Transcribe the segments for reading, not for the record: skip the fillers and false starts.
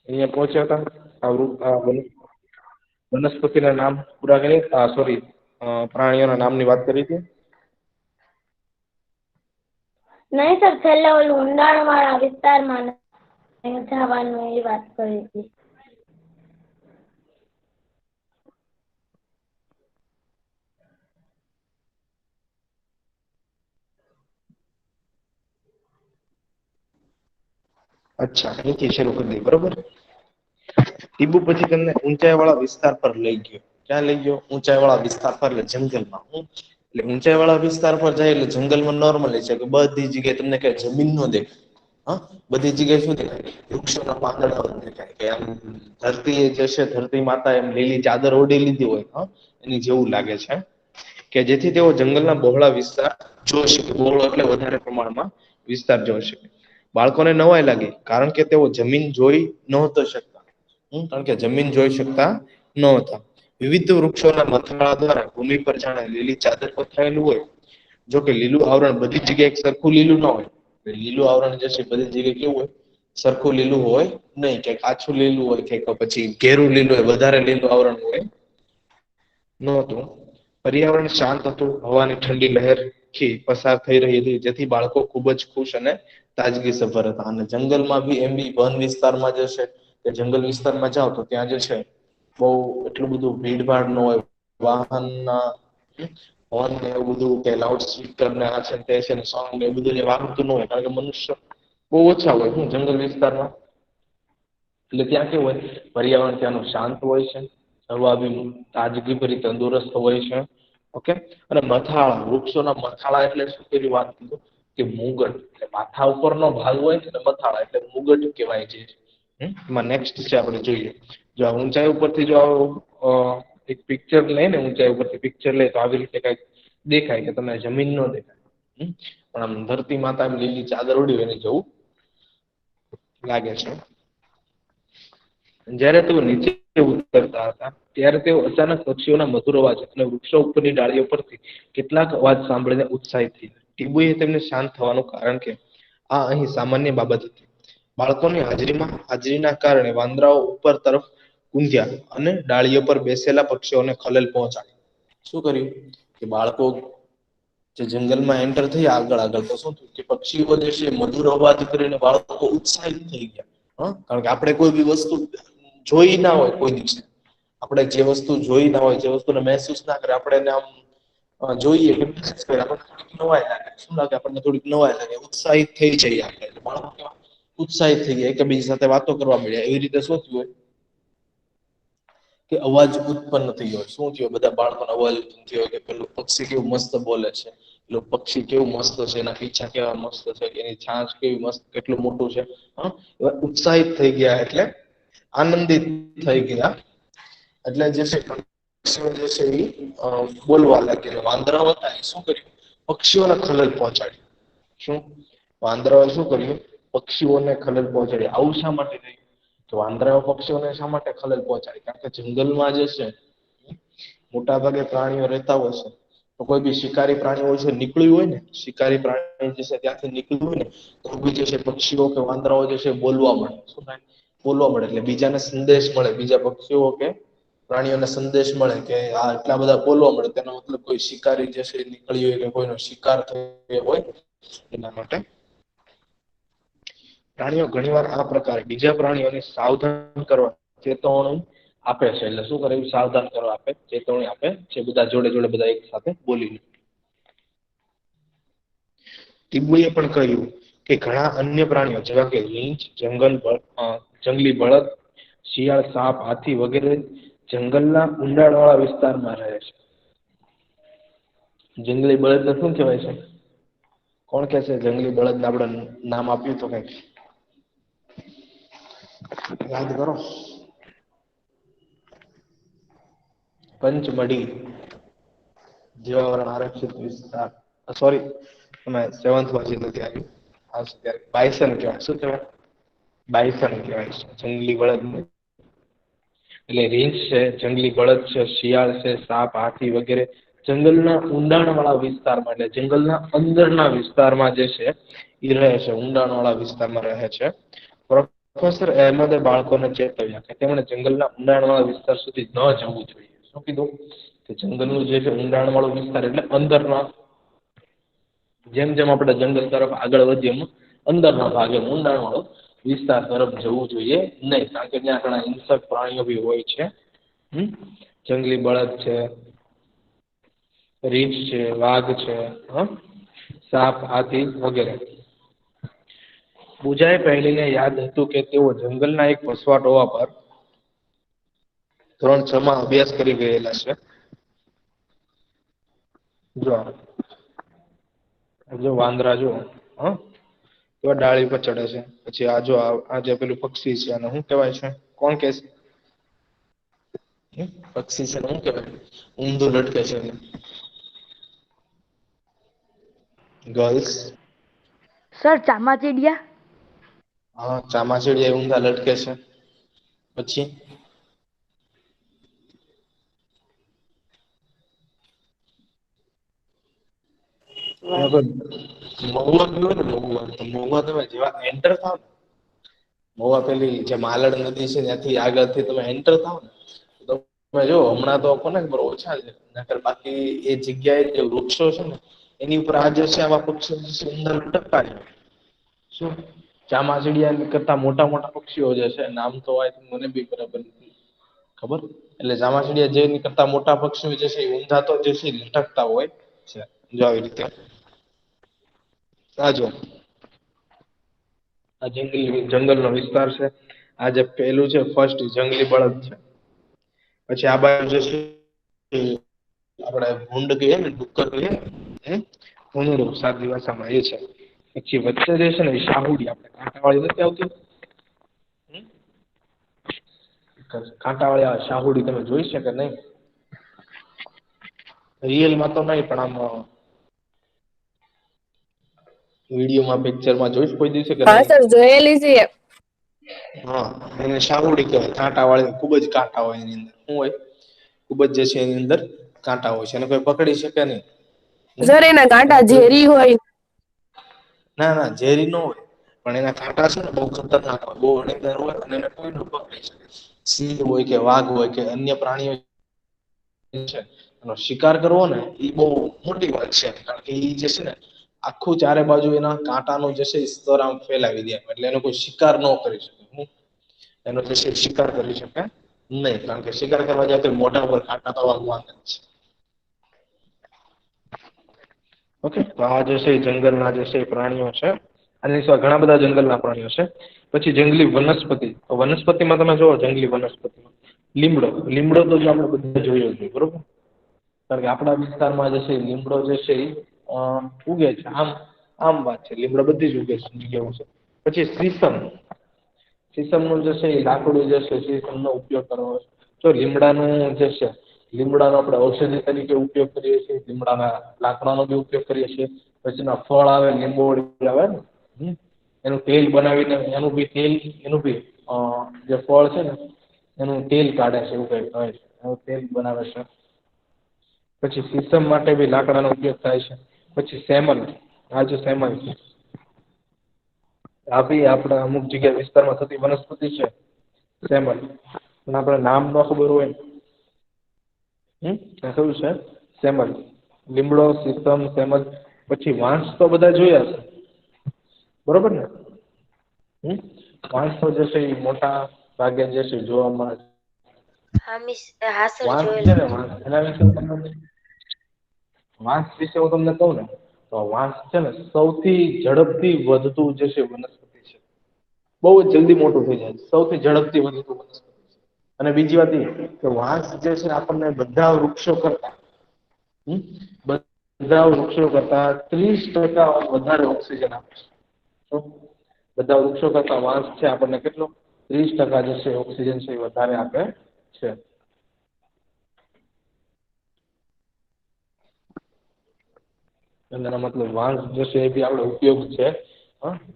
અહીંયા પહોંચ્યા હતા વનસ્પતિના નામ પૂરા કરી, સોરી, પ્રાણીઓના નામની વાત કરી હતી. નહીં સર, છેલ્લે ઓલું ઊંડાણ વાળા વિસ્તારમાં જવાનું એ વાત કરી હતી. અચ્છા, અહીંથી શરૂ કરી દઈએ, બરોબર. ટીબુ પછી તમને ઊંચાઈ વાળા વિસ્તાર પર લઈ ગયો. ક્યાં લઈ ગયો? ઊંચાઈ વાળા વિસ્તાર પર, એટલે જંગલમાં. એટલે ઊંચાઈ વાળા વિસ્તાર પર જાય એટલે જંગલમાં નોર્મલી છે કે બધી જગ્યાએ તમને કઈ જમીન નો દેખાય. હા, બધી જગ્યાએ શું દેખાય? વૃક્ષોના પાંદડાઓ દેખાય. કે આમ ધરતી જે છે, ધરતી માતા એમ લીલી ચાદર ઓઢી લીધી હોય, હા, એની જેવું લાગે છે. કે જેથી તેઓ જંગલના બહોળા વિસ્તાર જોઈ શકે. બહોળો એટલે વધારે પ્રમાણમાં વિસ્તાર જોઈ શકે. બાળકોને નવાઈ લાગી, કારણ કે તેઓ જમીન જોઈ નહોતા શકતા. કારણ કે જમીન જોઈ શકતા નહોતા. વિવિધ વૃક્ષોના મથાળા દ્વારા ભૂમિ પર જાણે લીલી ચાદર પથરાયેલું હોય. જોકે લીલું આવરણ બધી જગ્યાએ એક સરખું લીલું ના હોય. લીલું આવરણ જે છે બધી જગ્યાએ કેવું હોય? સરખું લીલું હોય નહીં. કે આછું લીલું હોય, કે પછી ઘેરું લીલું હોય, વધારે લીલું આવરણ હોય નહોતું. પર્યાવરણ શાંત હતું. હવાની ઠંડી લહેરથી પસાર થઈ રહી હતી, જેથી બાળકો ખૂબ જ ખુશ અને તાજગી સભર હતા. અને જંગલમાં બી એમ બી વન વિસ્તારમાં જે છે, કે જંગલ વિસ્તારમાં જાવ તો ત્યાં જે છે બહુ એટલું બધું ભીડભાડ ન હોય. વાહનના હોર્ન ને એવું બધું, કે લાઉડ સ્પીકર ને આ છે તે છે, સોંગ ને એવું બધું વાગતું ન હોય. કારણ કે મનુષ્ય બહુ ઓછા હોય શું જંગલ વિસ્તારમાં. એટલે ત્યાં કેવું હોય? પર્યાવરણ ત્યાંનું શાંત હોય છે. હવા બી તાજગી ભરી તંદુરસ્ત હોય છે. ઓકે. અને મથાળા, વૃક્ષોના મથાળા એટલે શું? પેલી વાત કીધું કે મુગટ, એટલે માથા ઉપરનો ભાગ હોય ને મથાળા, એટલે મુગટ કહેવાય છે. એમાં નેક્સ્ટ છે, આપણે જોઈએ. જો આ ઊંચાઈ ઉપરથી જો એક પિક્ચર લઈ ને, ઊંચાઈ ઉપરથી પિક્ચર લે તો આવી રીતે કઈક દેખાય, કે તમને જમીન ન દેખાય. પણ આમ ધરતી માતા એમ લીલી ચાદર ઓડી હોય ને જવું લાગે છે. જયારે તેઓ નીચે ઉતરતા હતા, ત્યારે તેઓ અચાનક પક્ષીઓના મધુર અવાજ અને વૃક્ષો ઉપરની ડાળીઓ પરથી કેટલાક અવાજ સાંભળીને ઉત્સાહિત થઈ. ટીબુએ તેમને શાંત થવાનું કારણ કે આ અહીં સામાન્ય બાબત હતી. બાળકોની હાજરીના કારણે વાંદરાઓ ઉપર તરફ ઊંધ્યા અને ડાળીઓ પર બેસેલા પક્ષીઓને ખલેલ પહોંચાડી. શું કર્યું? કે બાળકો જે જંગલમાં એન્ટર થયા આગળ આગળ, તો શું થયું કે પક્ષીઓ જે છે મધુર અવાજ કરીને બાળકો ઉત્સાહિત થઈ ગયા. કારણ કે આપણે કોઈ બી વસ્તુ જોઈ ના હોય કોઈ દિવસે. આપણે જે વસ્તુ જોઈ ના હોય, જે વસ્તુને મહેસૂસ ના કરે, આપણે એને આમ જોઈએ કે થોડીક નવાઈ લાગે. શું લાગે આપણને? થોડીક નવાઈ લાગે, ઉત્સાહિત થઈ જઈએ આપણે. બાળકો કેવા ઉત્સાહિત થઈ ગયા, એકબીજા સાથે વાતો કરવા મળ્યા. એવી રીતે શું થયું હોય કે અવાજ ઉત્પન્ન થયો હોય. શું થયો? બધા બાળકોનો અવાજ ઉત્પન્ન થયો હોય કે પેલું પક્ષી કેવું મસ્ત બોલે છે, પેલું પક્ષી કેવું મસ્ત છે, એના પીછા કેવા મસ્ત છે, એની છાંચ કેવી મસ્ત, કેટલું મોટું છે. એવા ઉત્સાહિત થઈ ગયા એટલે આનંદિત થઈ ગયા. એટલે જે છે પક્ષીઓ જે છે એ બોલવા લાગ્યા. વાંદરાઓ હતા એ શું કર્યું? પક્ષીઓને ખલેલ પહોંચાડી. શું વાંદરાઓ શું કર્યું? પક્ષીઓને ખલેલ પહોંચાડી. આવું શા માટે થયું? તો વાંદરાઓ પક્ષીઓને શા માટે ખલેલ પહોંચાડી? કારણ કે જંગલમાં જે છે મોટા ભાગે પ્રાણીઓ રહેતા હોય છે. તો કોઈ બી શિકારી પ્રાણીઓ છે નીકળ્યું હોય ને, શિકારી પ્રાણી જે છે ત્યાંથી નીકળ્યું હોય ને, તો બી જે છે પક્ષીઓ કે વાંદરાઓ જે છે બોલવા મળે. શું થાય? બોલવા મળે. એટલે બીજાને સંદેશ મળે, બીજા પક્ષીઓ કે પ્રાણીઓને સંદેશ મળે કે આ એટલા બધા બોલવા મળે, તેનો મતલબ કોઈ શિકારી જે છે નીકળી હોય, કે કોઈનો શિકાર થયો હોય એના માટે. પ્રાણીઓ ઘણી વાર આ પ્રકારે બીજા પ્રાણીઓને સાવધાન કરવા ચેતવણી આપે છે. એટલે શું કરે? સાવધાન કરવા આપે, ચેતવણી આપે છે. બધા જોડે જોડે બધા એક સાથે બોલીને. ટીબુએ પણ કહ્યું કે ઘણા અન્ય પ્રાણીઓ જેવા કે રીંછ, જંગલી બળદ, શિયાળ, સાપ, હાથી વગેરે જંગલના ઊંડાણવાળા વિસ્તારમાં રહે છે. જંગલી બળદને શું કહેવાય છે? કોણ કે છે જંગલી બળદને આપણે નામ આપ્યું તો કઈક યાદ કરો. પંચમઢી, જીવાવરણ આરક્ષિત વિસ્તાર. સોરી, તમે સેવન્થમાં નથી આવ્યું. બાયસન કહેવાય. શું કહેવાય? બાયસન કહેવાય જંગલી બળદને. એટલે રીંછ છે, જંગલી બળદ છે, શિયાળ છે, સાપ, હાથી વગેરે જંગલના ઊંડાણવાળા વિસ્તારમાં, એટલે જંગલના અંદરના વિસ્તારમાં જે છે એ રહે છે. ઊંડાણવાળા વિસ્તારમાં રહે છે. પ્રોફેસર અહેમદે બાળકોને ચેતવ્યા કે તેમણે જંગલના ઊંડાણવાળા વિસ્તાર સુધી ન જવું જોઈએ. શું કીધું? કે જંગલનું જે છે ઊંડાણવાળો વિસ્તાર એટલે અંદરના, જેમ જેમ આપણે જંગલ તરફ આગળ વધીએ એમ અંદરના ભાગે ઊંડાણવાળો વિસ્તાર તરફ જવું જોઈએ નહીં, કારણ કે ત્યાં ઘણા હિંસક પ્રાણીઓ બી હોય છે. જંગલી બળદ છે, રીંછ છે, વાઘ છે, સાપ, હાથી વગેરે. પૂજાએ પહેલીને યાદ હતું કે તેઓ જંગલના એક વસવાટ હોવા પર ધોરણ 6 માં અભ્યાસ કરી ગયેલા છે. જો જો વાંદરા જો કેવા ડાળી પર ચડે છે. પછી આ જો આ જે પેલું પક્ષી છે અને શું કહેવાય છે? કોણ કે છે? પક્ષી છે ને શું કહેવાય? ઊંધું લટકે છે ગર્લ્સ. સર ચામાચીડિયા. હા, ચામાચીડિયા ઊંધા લટકે છે. પછી મહુવા ગયો ને મહુવા તમે જેવા એન્ટર થાવ ને, મહુવા પેલી જે માલડ નદી છે ત્યાંથી આગળથી તમે એન્ટર થાવ ને તો તમે જો હમણાં તો કોને ખબર ઓછા છે, નકર બાકી એ જગ્યાએ જે વૃક્ષો છે ને એની ઉપર આ જે છે આવા પક્ષીઓ અંદર લટકતા હોય. શું ચામાચીડિયા કરતા મોટા મોટા પક્ષીઓ જે છે, નામ તો મને બી બરાબર નથી ખબર, એટલે ચામાચીડિયા જે કરતા મોટા પક્ષીઓ જે છે એ ઊંધા તો જે છે લટકતા હોય છે. જો આવી રીતે આ જો આ જંગલનો વિસ્તાર છે. આ જે પેલું છે ફર્સ્ટ જંગલી બળદ છે. પછી આ બાજુ જે છે આપણે ભૂંડ કહીએ ને, ડુક્કર કહીએ ને, ભૂંડું સાદી ભાષામાં એ છે. પછી વચ્ચે જે છે ને એ શાહુડી, આપણે કાંટાવાળી નથી આવતી, કાંટાવાળી આ શાહુડી તમે જોઈ છે કે નહીં? રિયલમાં તો નહીં, પણ આમ વિડીયોમાં, પિક્ચરમાં જોઈશ કોઈ દિવસે કે હા નહીં? સર જોયેલી છે. હા, એને શાહુડી કહેવાય. કાંટાવાળી, ખૂબ જ કાંટા હોય એની અંદર. શું હોય? ખૂબ જ જે છે એની અંદર કાંટા હોય છે, એને કોઈ પકડી શકે નહીં. સર એના કાંટા ઝેરી હોય. ના ના, ઝેરી ન હોય, પણ એના કાંટા છે ને બહુ ખતરનાક હોય, બહુ અણીદાર હોય અને એને કોઈ ન પકડી શકે. સિંહ હોય કે વાઘ હોય કે અન્ય પ્રાણીઓ છે એનો શિકાર કરવો ને એ બહુ મોટી વાત છે, કારણ કે એ જે છે ને આખું ચારે બાજુ એના કાંટાનું જે છે સ્તર આમ ફેલાવી દે, એટલે એનો કોઈ શિકાર ન કરી શકે. એનો જે છે શિકાર કરી શકે નહીં, કારણ કે શિકાર કરવા જાય તો મોઢા પર કાંટા તો વાગવાના જ છે. ઓકે, તો આ જે છે જંગલના જે છે પ્રાણીઓ છે. આની સિવાય ઘણા બધા જંગલના પ્રાણીઓ છે. પછી જંગલી વનસ્પતિ. તો વનસ્પતિમાં તમે જુઓ, જંગલી વનસ્પતિમાં લીમડો. લીમડો તો જો આપણે બધા જોયો છે, બરોબર, કારણ કે આપણા વિસ્તારમાં જે છે લીમડો જે છે એ ઉગે છે. આમ વાત છે, લીમડો બધી જ ઉગે છે જગ્યાઓ છે. પછી સીસમ. સીસમનું જે છે એ લાકડું જે છે, સીસમનો ઉપયોગ કરવો જો લીમડાનું જે છે, લીમડાનો આપણે ઔષધિ તરીકે ઉપયોગ કરીએ છીએ. લીમડાના લાકડાનો બી ઉપયોગ કરીએ છીએ. પછી એના ફળ આવે, લીંબોળી આવે ને, એનું તેલ બનાવીને એનું બી જે ફળ છે ને એનું તેલ કાઢે છે, એવું કંઈક હોય છે, એનું તેલ બનાવે છે. પછી સીસમ માટે બી લાકડાનો ઉપયોગ થાય છે. પછી સેમલ. આ જે સેમલ છે આ બી આપણા અમુક જગ્યા વિસ્તારમાં થતી વનસ્પતિ છે, સેમલ. પણ આપણે નામ ન ખબર હોય આ કયું છે? સેમલ. લીમડો, સીસમ, સેમલ. પછી વાંસ તો બધા જોયા છે, બરોબર ને? વાંસ તો જે છે એ મોટા ભાગે જે છે જોવા મળે છે. હા સર વાંસ છે ને, જોયેલું છે. એના વિશે વાંસ વિશે હું તમને કહું ને, તો વાંસ છે ને સૌથી ઝડપથી વધતું જે છે વનસ્પતિ છે. બહુ જ જલ્દી મોટું થઈ જાય છે, સૌથી ઝડપથી વધતું વનસ્પતિ છે. અને બીજી વાત એ કે વાંસ જે છે આપણને બધા વૃક્ષો કરતા બધા વૃક્ષો કરતા 30% વધારે ઓક્સિજન આપે છે. બધા વૃક્ષો કરતા વાંસ છે આપણને કેટલો 30% જે છે ઓક્સિજન છે એ વધારે આપે છે. એનો મતલબ વાંસ જે છે એ બી આપડે ઉપયોગ છે,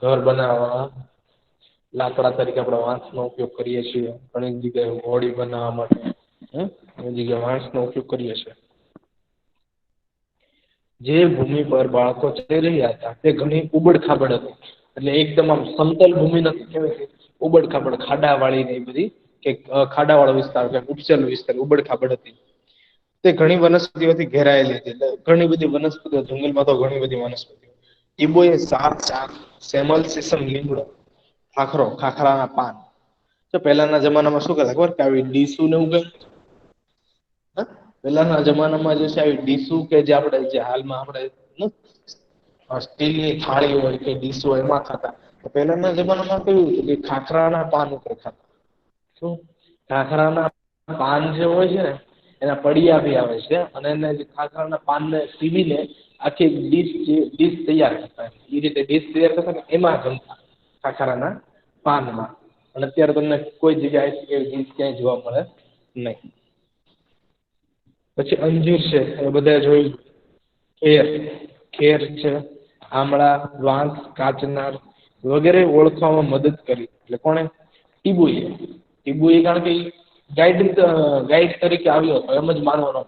ઘર બનાવવા, લાકડા તરીકે આપણે વાંસનો ઉપયોગ કરીએ છીએ. ઘણી જગ્યાએ હોડી બનાવવા માટે ઘણી જગ્યાએ વાંસનો ઉપયોગ કરીએ છીએ. જે ભૂમિ પર બાળકો ચડી રહ્યા હતા તે ઘણી ઉબડ ખાબડ હતી, એટલે એકદમ આમ સમતલ ભૂમિ નથી, કેવાય ઉબડ ખાબડ ખાડા વાળી ને એ બધી કે ખાડા વાળો વિસ્તાર કે ઉપસેલો વિસ્તાર ઉબડ ખાબડ હતી. તે ઘણી વનસ્પતિઓથી ઘેરાયેલી હતી. એટલે ઘણી બધી વનસ્પતિઓ જંગલમાં તો ઘણી બધી વનસ્પતિઓ. ટીબોએ સાપ, ચાક, સેમલ, સીસમ, લીમડો, ખાખરાના પાન. તો પહેલાના જમાનામાં શું કરતા ખબર કે આવી ડીસુ ને એવું કઈ પહેલાના જમાનામાં જે છે આવી ડીસુ કે જે આપણે જે હાલમાં આપણે સ્ટીલની થાળી હોય કે ડીસુ હોય એમાં ખાતા. પહેલાના જમાનામાં કેવું હતું કે ખાખરાના પાન ઉપર ખાતા. શું ખાખરાના પાન જે હોય છે ને એના પડિયા બી આવે છે અને એને ખાખરાના પાનને સીવીને આખી ડીશ તૈયાર કરતા. એ રીતે ડીશ તૈયાર કરતા ને એમાં જમતા ખાખરાના પાનમાં. અને અત્યારે તમને કોઈ જગ્યાએ ડીશ ક્યાંય જોવા મળે નહીં. પછી અંજીર છે એ બધા જોયું. ખેર છે, આમળા, વાંસ, કાચનાર વગેરે ઓળખવામાં મદદ કરી. એટલે કોણે? ટીબુએ કારણ કે ગાઈડ તરીકે આવ્યો હતો એમ જ માનવાનો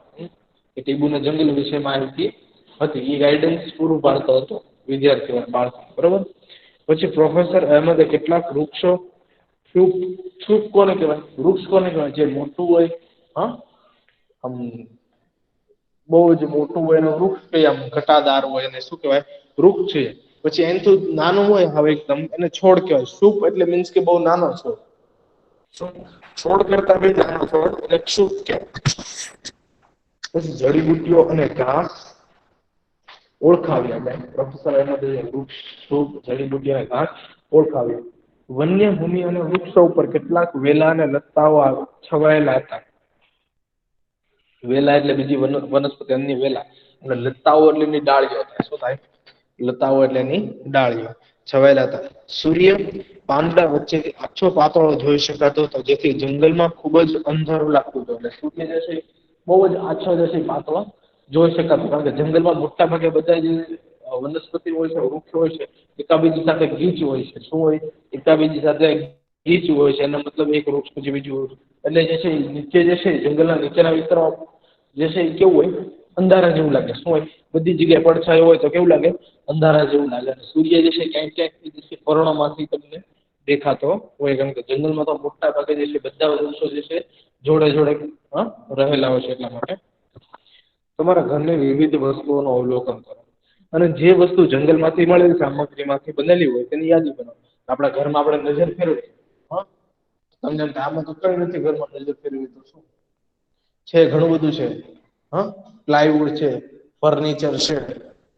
કે ટીબુને જંગલ વિશે માહિતી હતી. એ ગાઈડન્સ પૂરું પાડતો હતો વિદ્યાર્થીઓને, બાળકો. બરોબર. પછી પ્રોફેસર અહેમદે કેટલાક વૃક્ષો છૂપ કોને કહેવાય? વૃક્ષ કોને કહેવાય? જે મોટું હોય, આમ બહુ જ મોટું હોય એનું વૃક્ષ કઈ આમ ઘટાદાર હોય એને શું કહેવાય? વૃક્ષ છે. પછી એનાથી નાનું હોય હવે એકદમ એને છોડ કહેવાય. ક્ષુપ એટલે મીન્સ કે બહુ નાનો છોડ. છોડ કરતા બી નાનો છોડ એટલે ક્ષુપ કહેવાય. પછી જડીબુટ્ટીઓ અને ઘાસ ઓળખાવ્યા. પ્રોફેસર અહેમદે વૃક્ષ, ક્ષુપ, જડીબુટ્ટી અને ઘાસ ઓળખાવ્યા. વન્ય ભૂમિ અને વૃક્ષો ઉપર કેટલાક વેલા અને લતાઓ છવાયેલા હતા. વેલા એટલે બીજી વનસ્પતિ અન્ય વેલા અને લતાઓ એટલે એની ડાળીઓ થાય. શું થાય? લતાઓ એટલે એની ડાળીઓ છવાયેલા હતા. સૂર્ય પાંદડા વચ્ચેથી આછો પાતળો જોઈ શકાતો હતો, જેથી જંગલમાં ખૂબ જ અંધારું લાગતું હતું. એટલે સૂર્ય જે છે બહુ જ આછો જે છે પાતળો જોઈ શકાતો. કારણ કે જંગલમાં મોટા ભાગે બધા જે વનસ્પતિ હોય છે, વૃક્ષ હોય છે, એકાબીજી સાથે ગીચ હોય છે. શું હોય? એકાબીજી સાથે ગીચ હોય છે. એનો મતલબ એક વૃક્ષ પછી બીજું હોય. એટલે જે છે નીચે જે છે જંગલના નીચેના વિસ્તારમાં જે છે એ કેવું હોય? અંધારા જેવું લાગે. શું હોય? બધી જગ્યાએ પડછાયો હોય તો કેવું લાગે? અંધારા જેવું લાગે. સૂર્ય જે છે ક્યાંક ક્યાંક પર્ણોમાંથી તમને દેખાતો હોય. કારણ કે જંગલમાં તો મોટા ભાગે જે છે બધા વૃક્ષો જે છે જોડે જોડે રહેલા હોય છે. એટલા માટે તમારા ઘરની વિવિધ વસ્તુઓનું અવલોકન કરો અને જે વસ્તુ જંગલમાંથી મળેલી સામગ્રીમાંથી બનેલી હોય તેની યાદી બનાવો. આપણા ઘરમાં આપણે નજર ફેરવીએ, તમને આમાં તો કઈ નથી ઘરમાં નજર ફેરવી તો શું છે? ઘણું બધું છે. પ્લાયવુડ છે, ફર્નિચર છે,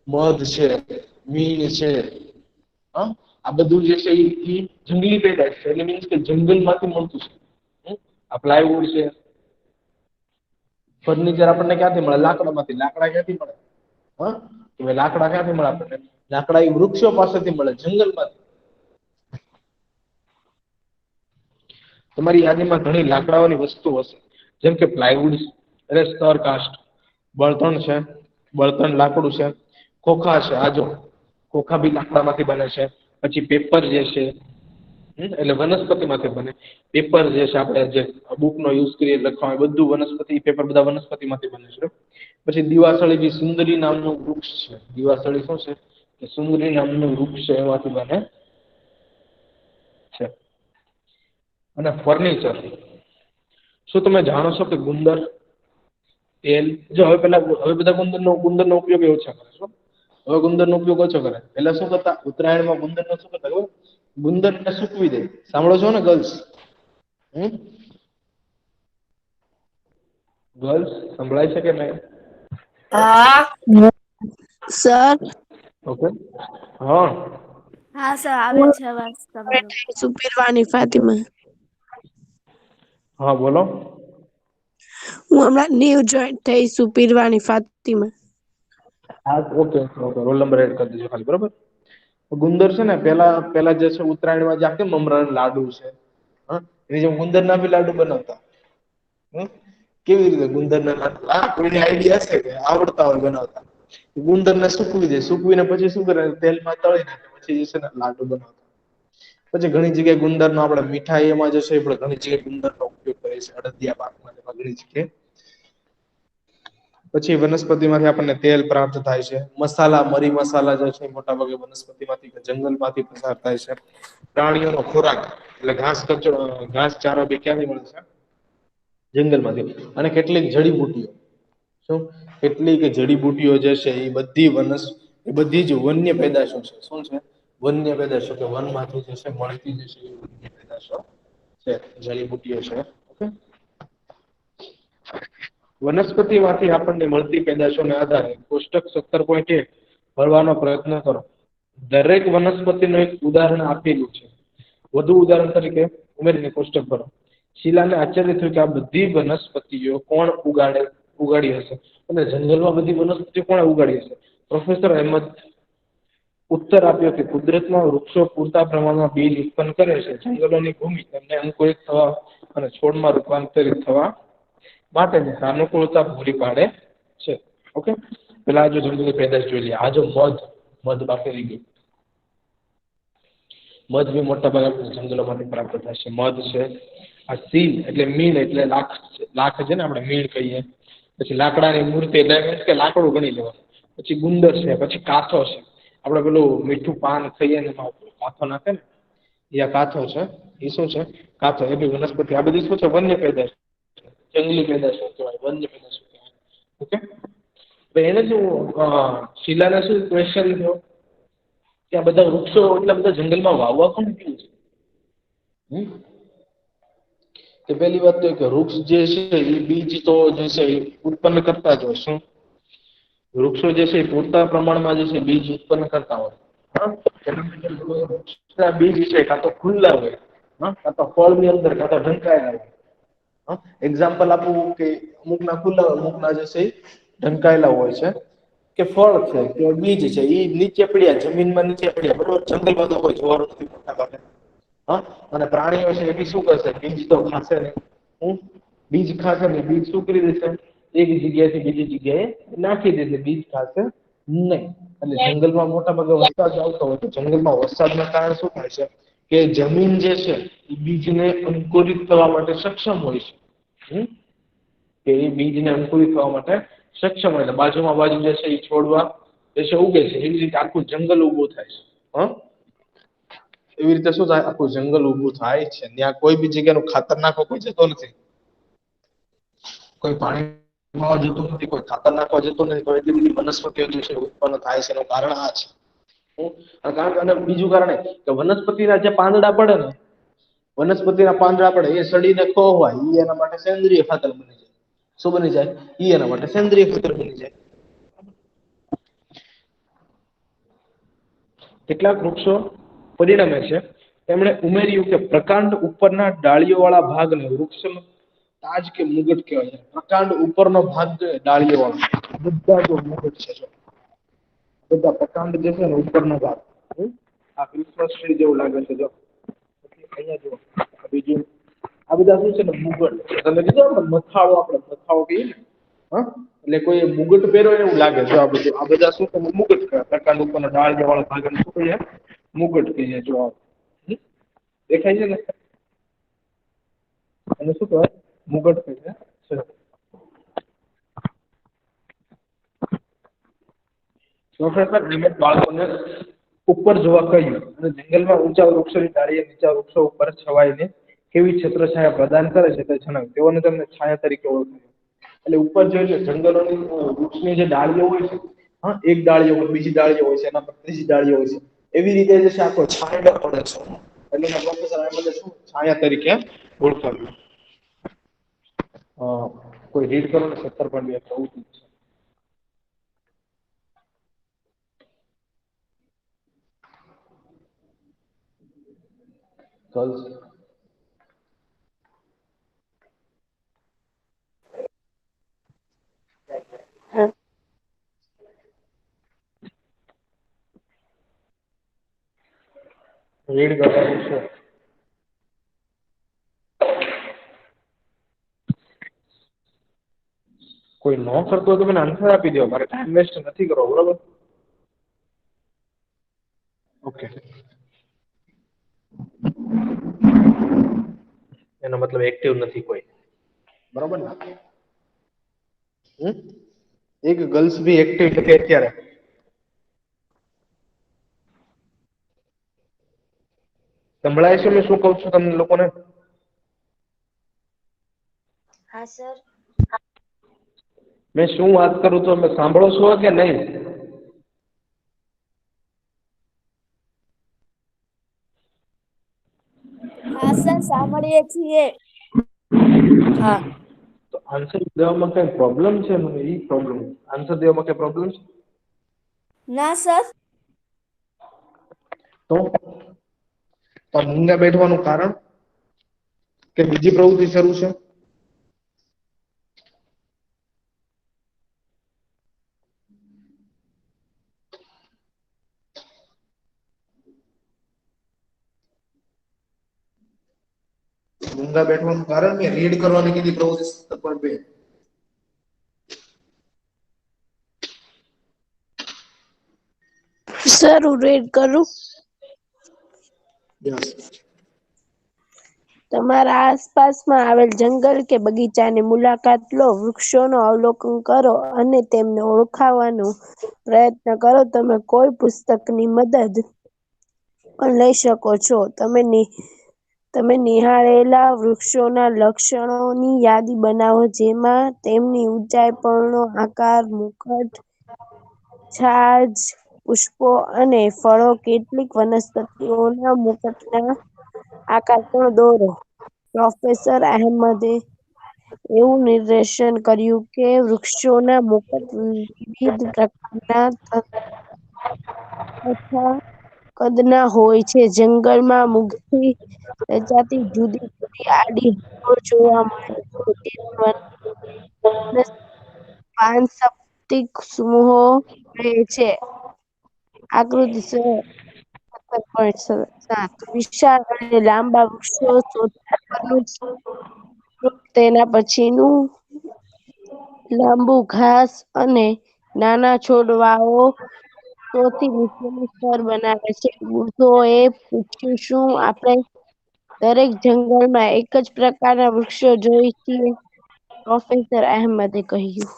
મધ છે, મીણ છે. આ બધું જે છે એ જંગલી પેદાશ છે. એટલે મીન્સ કે જંગલમાંથી મળતું છે. આ પ્લાયવુડ છે, ફર્નિચર આપણને ક્યાંથી મળે? લાકડામાંથી. લાકડા ક્યાંથી મળે? લાકડા ક્યાંથી મળે આપણને? લાકડા એ વૃક્ષો પાસેથી મળે, જંગલમાંથી. તમારી યાદીમાં ઘણી લાકડાઓની વસ્તુ હશે, જેમ કે પ્લાયવુડ એટલે સ્તર કાસ્ટ, બળતણ છે, બળતણ લાકડું છે, ખોખા છે. આજો ખોખા બી લાકડામાંથી બને છે. પછી પેપર જે છે એટલે વનસ્પતિમાંથી બને. પેપર જે છે આપણે જે બુકનો યુઝ કરીએ લખવા, બધું વનસ્પતિ પેપર બધા વનસ્પતિમાંથી બને છે. પછી દિવાસળી બી સુંદરી નામનું વૃક્ષ છે. દિવાસળી શું છે? કે સુંદરી નામનું વૃક્ષ છે, એમાંથી બને છે. અને ફર્નિચર, શું તમે જાણો છો કે ગુંદર, તેલ, જો હવે બધા ગુંદરનો ઉપયોગ ઓછા કરે. શું હવે ગુંદરનો ઉપયોગ ઓછો કરે? પેલા શું કરતા? ઉત્તરાયણમાં ગુંદરનો શું કરતા ખબર? ગુંદરને સૂકવી દે. સાંભળો છો ને ગર્લ્સ? ગર્લ્સ સંભળાય છે કે નહીં? હા સર ઓકે. હા હા સર, આવે છે અવાજ તમારો. સુપીરવાની ફાતિમા. હા બોલો. હું હમણાં ન્યૂ જોઈન્ટ થઈ સુપીરવાની ફાતિમા. હા okay okay, roll number add કરી દેજો ખાલી. બરોબર. ગુંદર છે ને પેલા જે છે ઉત્તરાયણમાં જે કેમ મમરાના લાડુ છે, એની જેમ ગુંદરના બી લાડુ બનાવતા. કેવી રીતે ગુંદરના લાડુ? કોઈને આઈડિયા હશે કે આવડતા હોય બનાવતા? ગુંદરને સૂકવી દે. સૂકવીને પછી શું કરે? તેલમાં તળી નાખે. પછી જે છે ને લાડુ બનાવતા. પછી ઘણી જગ્યાએ ગુંદરનો આપણે મીઠાઈમાં જે છે ઘણી જગ્યાએ ગુંદરનો ઉપયોગ કરીએ છીએ. અડદિયા પાકમાં ઘણી જગ્યાએ પછી વનસ્પતિમાંથી આપણને તેલ પ્રાપ્ત થાય છે, મસાલા મરી મસાલા જે છે મોટાભાગે વનસ્પતિમાંથી કે જંગલમાંથી પસાર થાય છે. પ્રાણીઓનો ખોરાક એટલે ઘાસ ચારો બી ક્યાંથી મળે છે? જંગલમાંથી. અને કેટલીક જડીબુટ્ટીઓ, શું કેટલીક જડીબુટ્ટીઓ જે છે એ બધી જ વન્ય પેદાશો છે. શું છે? વન્ય પેદાશો કે વનમાંથી જે છે મળતી જે છે એ વન્ય પેદાશો છે, જડીબુટ્ટીઓ છે. ઓકે, વનસ્પતિમાંથી આપણને મળતી પેદાશોને આધારે કોષ્ટક 17.1 ભરવાનો પ્રયત્ન કરો. દરેક વનસ્પતિનું એક ઉદાહરણ આપેલું છે. વધુ ઉદાહરણ તરીકે ઉમેરીને કોષ્ટક ભરો. શીલાને આશ્ચર્ય થયું કે આ બધી વનસ્પતિઓ કોણ ઉગાડી હશે? અને જંગલમાં બધી વનસ્પતિઓ કોણે ઉગાડી હશે? પ્રોફેસર અહેમદ ઉત્તર આપ્યો કે કુદરતમાં વૃક્ષો પૂરતા પ્રમાણમાં બીજ ઉત્પન્ન કરે છે. જંગલોની ભૂમિ તેમને અંકુરિત થવા અને છોડમાં રૂપાંતરિત થવા માટેની સાનુકૂળતા પૂરી પાડે છે. ઓકે, પેલા જો જંગલી પેદાશ જોઈ લઈએ. આ જો મધ બાકી રહી ગયું. મધ બી મોટા ભાગે જંગલોમાંથી પ્રાપ્ત થાય છે. મધ છે. આ સીલ એટલે મીણ એટલે લાખ છે ને, આપણે મીણ કહીએ. પછી લાકડાની મૂર્તિ એટલે મીન્સ કે લાકડું ગણી લેવાનું. પછી ગુંદર છે. પછી કાથો છે. આપણે પેલું મીઠું પાન ખાઈએ ને એમાં કાથો નાખે ને, એ આ કાથો છે. એ શું છે? કાથો. એ બી વનસ્પતિ. આ બધી શું છે? વન્ય પેદાશ, જંગલી પેદાશો કહેવાય, વન્ય પેદાશો કહેવાય. ઓકે, એને શું શીલાને શું ક્વેશ્ચન થયો કે આ બધા વૃક્ષો એટલા બધા જંગલમાં વાવવા કોણ કેવું છે? તો પહેલી વાત તો કે વૃક્ષ જે છે એ બીજ તો જે છે એ ઉત્પન્ન કરતા જ હોય. શું? વૃક્ષો જે છે એ પૂરતા પ્રમાણમાં જે છે બીજ ઉત્પન્ન કરતા હોય. વૃક્ષના બીજ છે કાં તો ખુલ્લા હોય, કાં તો ફળની અંદર, કાં તો ઢંકાયેલા હોય. એક્ઝામ્પલ આપું કે અમુકના ખુલ્લા હોય, અમુકના જે છે ઢંકાયેલા હોય છે. કે ફળ છે કે બીજ છે એ નીચે પડ્યા, જમીનમાં નીચે પડ્યા, બરોબર. જંગલમાં તો કોઈ જોવાનું નથી મોટા ભાગે. અને પ્રાણીઓ છે એ બી શું કરશે? બીજ તો ખાશે ને. બીજ ખાશે ને. બીજ શું કરી દેશે? એક જગ્યાએથી બીજી જગ્યાએ નાખી દેશે. બીજ ખાશે નહીં. એટલે જંગલમાં મોટા ભાગે વરસાદ આવતો હોય તો જંગલમાં વરસાદના કારણે શું થાય છે કે જમીન જે છે એ બીજને અંકુરિત થવા માટે સક્ષમ હોય છે. કે એ બીજને અંકુરિત થવા માટે સક્ષમ હોય. બાજુ જે છે એ છોડવા જે છે ઉગે છે. એવી રીતે આખું જંગલ ઉભું થાય છે. એવી રીતે શું થાય? આખું જંગલ ઉભું થાય છે. ત્યાં કોઈ બી જગ્યાનું ખાતર નાખવા કોઈ જતો નથી. કોઈ પાણી જતું નથી, કોઈ ખાતર નાખવા જતું નથી. તો એટલી બધી વનસ્પતિઓ જે છે ઉત્પન્ન થાય છે. એનું કારણ આ છે. અને બીજું કારણ કે વનસ્પતિના જે પાંદડા પડે ને, વનસ્પતિના પાંદડા પડે એ સડીને ખોવાય. એ એના માટે સેન્દ્રિય ખાતર બની જાય. શું બની જાય? એ એના માટે સેન્દ્રિય ખાતર બની જાય. કેટલાક વૃક્ષો પરિણમે છે. તેમણે ઉમેર્યું કે પ્રકાંડ ઉપરના ડાળીઓવાળા ભાગને વૃક્ષનો તાજ કે મુગટ કહેવાય છે. પ્રકાંડ ઉપરનો ભાગ છે ડાળીઓ વાળો, બધા જો મુગટ છે. જો બધા પ્રકાંડ જે છે ને ઉપરનો ભાગ, આ ક્રિસમસ ટ્રી જેવું લાગે છે. જો અહીંયા જો બીજું આ બધા શું છે ને મુગટ. તમે કીધું મથાળો, આપણે મથાળો કહીએ ને, એટલે કોઈ મુગટ પહેરો એવું લાગે. જો આ બધા શું છે? મુગટ કહેવાય. પ્રકાંડ ઉપરનો ડાળીઓ વાળો ભાગ શું કહીએ? મુગટ કહીએ. જો દેખાય છે ને, અને શું કહેવાય? મુગટ કહીએ છે. પ્રોફેસર અહેમદ બાળકોને ઉપર જોવા કહ્યું અને જંગલમાં ઊંચા વૃક્ષોની ડાળીએ નીચા વૃક્ષો ઉપર છવાઈને કેવી છત્રછાયા પ્રદાન કરે છે તે જણાવ્યું. તેઓને તેમને છાયા તરીકે ઓળખાય. એટલે ઉપર જોઈએ જંગલોની વૃક્ષની જે ડાળીઓ હોય છે, એક ડાળીઓ પર બીજી ડાળીઓ હોય છે, એના પર ત્રીજી ડાળીઓ હોય છે. એવી રીતે જે છે આખો છાંયડો પડે છે. એટલે પ્રોફેસર અહેમદે શું છાયા તરીકે ઓળખાવ્યું. કોઈ રીડ કરો ને 17.2 પ્રવૃત્તિ છે. ગર્લ્સ રીડ કરવાનું છે. કોઈ ન કરતો હોય તો મને આન્સર આપી દો. મારે ટાઈમ વેસ્ટ નથી કરવો, બરોબર? ઓકે, એનો મતલબ એક્ટિવ નથી કોઈ, બરોબર ને? એક ગર્લ્સ બી એક્ટિવ નથી અત્યારે. સંભળાય છે મેં શું કહું છું તમને લોકોને? હા સર. મેં શું વાત કરું છું તમે સાંભળો છો કે નહીં? હા સર સાંભળીએ છીએ. હા. તો આન્સર દેવામાં કઈ પ્રોબ્લેમ છે? મને એ પ્રોબ્લેમ આન્સર દેવામાં કઈ પ્રોબ્લેમ છે? ના સર. તો મૂંગા બેઠવાનું કારણ કે બીજી પ્રવૃત્તિ શરૂ છે? મૂંગા બેઠવાનું કારણ મેં રીડ કરવાની કીધી પ્રવૃત્તિ. સર હું રેડ કરું. તમારા આસપાસમાં આવેલ જંગલ કે બગીચાની મુલાકાત લો, વૃક્ષોનું અવલોકન કરો અને તેમને ઓળખવાનો પ્રયત્ન કરો. તમે કોઈ પુસ્તકની મદદ પણ લઈ શકો છો. તમે નિહાળેલા વૃક્ષોના લક્ષણોની યાદી બનાવો, જેમાં તેમની ઊંચાઈ, પર્ણો, આકાર, મુકટ, છાજ, પુષ્પો અને ફળો. કેટલીક વનસ્પતિઓના મુકટના આકાર પણ દોરો. પ્રોફેસર અહેમદે એવું નિર્દેશન કર્યું કે વૃક્ષોના મુકટ વિવિધ પ્રકારના તથા કદના હોય છે. જંગલમાં મુગથી પ્રજાતિ જુદી જુદી આડી જોવા મળે છે. વાનસ્પતિક સમૂહો રહે છે. આકૃતિ વિશાળ અને લાંબા વૃક્ષો તેના પછીનું લાંબુ ઘાસ અને નાના છોડવાઓ સૌથી નીચેનું સ્તર બનાવે છે. બુદ્ધો એ પૂછ્યું, શું આપણે દરેક જંગલમાં એક જ પ્રકારના વૃક્ષો જોઈ છીએ? પ્રોફેસર અહેમદે કહ્યું.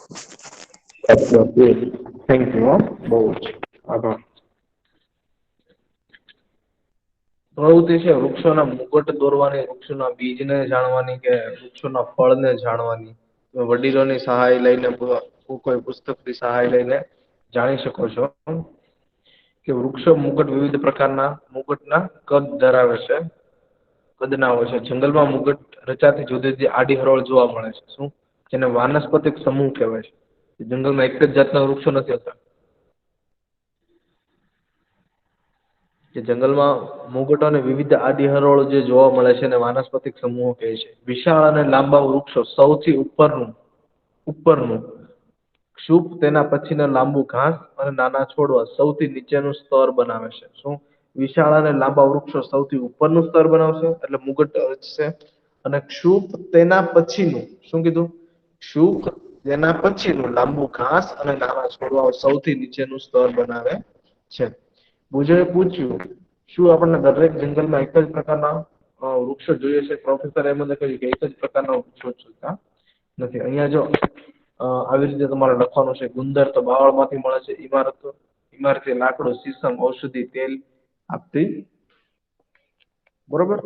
Thank you. બહુ જ આભાર. પ્રવૃત્તિ છે વૃક્ષોના મુકટ દોરવાની, વૃક્ષોના બીજને જાણવાની કે વૃક્ષોના ફળને જાણવાની. વડીલોની સહાય લઈને કોઈ પુસ્તકની સહાય લઈને જાણી શકો છો કે વૃક્ષો મુકટ વિવિધ પ્રકારના મુકટના કદ ધરાવે છે. કદના હોય છે. જંગલમાં મુગટ રચાતી જુદી જુદી આડી હરોળ જોવા મળે છે. શું? જેને વાનસ્પતિક સમૂહ કહેવાય છે. જંગલમાં એક જ જાતના વૃક્ષો નથી હોતા. જે જંગલમાં મુગટો અને વિવિધ આડી હરોળો જે જોવા મળે છે અને વાનસ્પતિક સમૂહો કહે છે. વિશાળ અને લાંબા વૃક્ષો સૌથી ઉપરનું ક્ષુપ, તેના પછીના લાંબુ ઘાસ અને નાના છોડવા સૌથી નીચેનું સ્તર બનાવે છે. શું? વિશાળ અને લાંબા વૃક્ષો સૌથી ઉપરનું સ્તર બનાવશે એટલે મુગટ છે. અને ક્ષુપ તેના પછીનું, શું કીધું? ક્ષુપ તેના પછીનું લાંબુ ઘાસ અને નાના છોડવાઓ સૌથી નીચેનું સ્તર બનાવે છે. પૂછ્યું, શું આપણને દરેક જંગલમાં એક જ પ્રકારના વૃક્ષો જોઈએ છે? પ્રોફેસર અહેમદે કહ્યું કે એક જ પ્રકારના વૃક્ષો જોતા નથી. અહીંયા જો આવી રીતે તમારે લખવાનું છે. ગુંદર તો બાવળમાંથી મળે છે. ઇમારતી લાકડું, સીસમ, ઔષધિ, તેલ આપતી. બરોબર.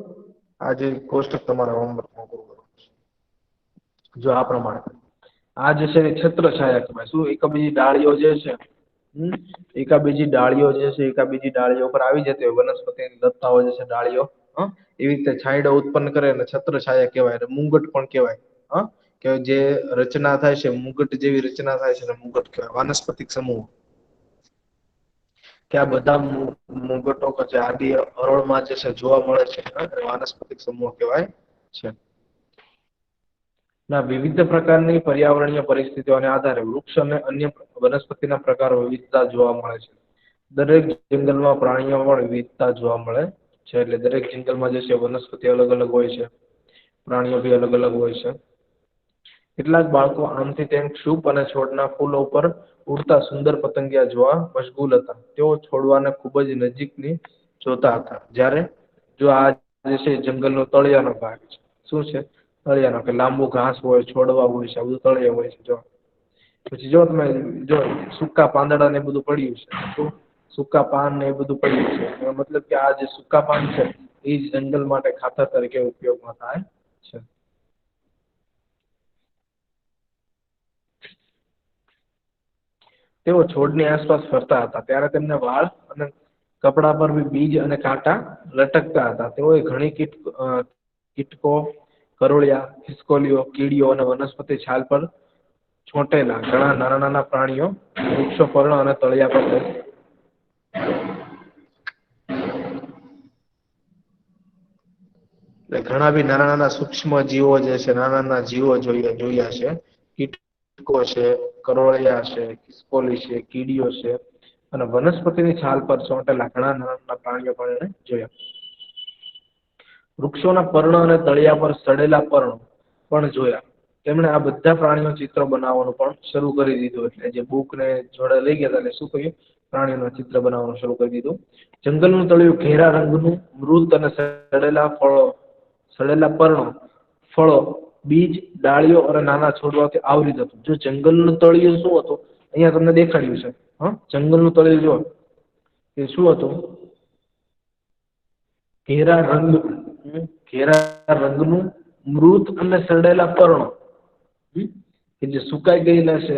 આજે કોષ્ટક તમારા હોમવર્કમાં પૂરું કરવાનું છે. જો આ પ્રમાણે આ જે છે એ છત્રછાયા કહેવાય. શું? એકબીજી ડાળીઓ જે છે એકાબીજી ડાળીઓ જે છે એકાબીજી ડાળીઓ પર આવી જતી હોય, વનસ્પતિની લતાઓ જે છે ડાળીઓ એવી રીતે છાંયડો ઉત્પન્ન કરે અને છત્રછાયા કહેવાય. મુંગટ પણ કહેવાય. કે જે રચના થાય છે મુગટ જેવી રચના થાય છે ને મુગટ કહેવાય. વાનસ્પતિક સમૂહ કે આ બધા મુગટો જે આડી હરોળમાં જે છે જોવા મળે છે વાનસ્પતિક સમૂહ કહેવાય છે. ના વિવિધ પ્રકારની પર્યાવરણીય પરિસ્થિતિઓને આધારે વૃક્ષ અને અન્ય વનસ્પતિના પ્રકારો વિવિધતા જોવા મળે છે. દરેક જંગલમાં પ્રાણીઓ પણ વિવિધતા જોવા મળે છે. એટલે દરેક જંગલમાં જે છે વનસ્પતિ અલગ અલગ હોય છે. પ્રાણીઓ બી અલગ અલગ હોય છે. કેટલાક બાળકો આમથી તેમ ક્ષુપ અને છોડના ફૂલો ઉપર ઉડતા સુંદર પતંગિયા જોવા મશગુલ હતા. તેઓ છોડવાને ખૂબ જ નજીકની જોતા હતા. જ્યારે જો આ જે છે જંગલનો તળિયાનો ભાગ છે. શું છે? તળિયાનો, કે લાંબુ ઘાસ હોય, છોડવા હોય છે, આ બધું તળિયે હોય છે. જો પછી જો તમે જો સૂકા પાંદડા ને બધું પડ્યું છે, તો સૂકા પાન ને એ બધું પડ્યું છે, એનો મતલબ કે આ જે સૂકા પાન છે એ જ જંગલ માટે ખાતર તરીકે ઉપયોગમાં થાય છે. તેઓ છોડની આસપાસ ફરતા હતા ત્યારે તેમને વાળ અને કપડા પર બી બીજ અને કાંટા લટકતા હતા. તેઓએ ઘણી કીટકો, કરોળિયા, ખિસકોલીઓ, કીડીઓ અને વનસ્પતિ છાલ પર ચોંટેલા ઘણા નાના નાના પ્રાણીઓ, વૃક્ષો, પર્ણ અને તળિયા પર ઘણા બી નાના નાના સૂક્ષ્મ જીવો જે છે, નાના નાના જીવો જોયા છે. કીટકો છે, કરોળિયા છે, ખિસકોલી છે, કીડીઓ છે અને વનસ્પતિની છાલ પર ચોંટેલા ઘણા નાના નાના પ્રાણીઓ પણ એને જોયા. વૃક્ષોના પર્ણ અને તળિયા પર સડેલા પર્ણો પણ જોયા. તેમણે આ બધા પ્રાણીઓ ચિત્ર બનાવવાનું પણ શરૂ કરી દીધું. એટલે જે બુક ને જોડે લઈ ગયા હતા એટલે શું કહ્યું, પ્રાણીઓના ચિત્ર બનાવવાનું શરૂ કરી દીધું. જંગલનું તળિયું ઘેરા રંગનું, મૃત અને સડેલા પર્ણો, ફળો, બીજ, ડાળીઓ અને નાના છોડવાથી આવૃત હતું. જો જંગલનું તળિયું શું હતું, અહીંયા તમને દેખાડ્યું છે. જંગલનું તળિયું જો એ શું હતું, ઘેરા રંગનું, મૃત અને સડેલા પર્ણો કે જે સુકાઈ ગયેલા છે.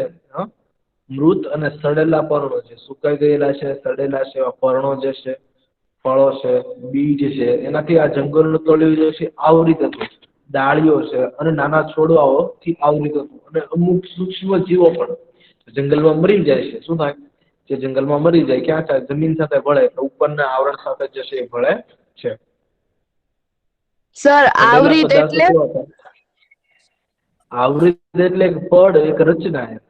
મૃત અને સડેલા પર્ણો છે, સુકાઈ ગયેલા છે, સડેલા છે એવા પર્ણો જે છે, ફળો છે, બીજ છે, એનાથી આ જંગલનું તળિયું જે છે આવૃત હતું. ડાળીઓ છે અને નાના છોડવાઓથી આવૃત હતું. અને અમુક સૂક્ષ્મ જીવો પણ જંગલમાં મરી જાય છે. શું થાય, જે જંગલમાં મરી જાય ક્યાં થાય, જમીન સાથે ભળે, ઉપરના આવરણ સાથે જે છે એ ભળે છે. સર સડેલા આવૃત પદાર્થો એટલે? કેવા હતા? આવૃત એટલે એક પડ, એક રચના એમ.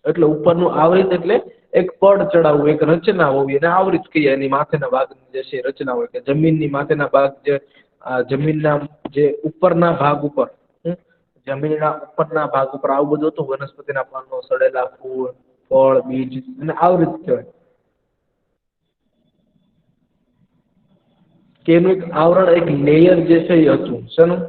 એટલે ઉપરનું આવૃત એટલે એક પડ ચડાવવું, એક રચના હોવી, અને આવૃત કહીએ એની માથેના ભાગ જે છે રચના હોય. કે જમીનની માથેના ભાગ જે જમીનના જે ઉપરના ભાગ ઉપર, જમીનના ઉપરના ભાગ ઉપર આવું બધું હતું. વનસ્પતિના પાનો, સડેલા ફૂલ, ફળ, બીજ અને આવૃત કહેવાય. કે એનું એક આવરણ, એક લેયર જે છે એ હતું. શાનું?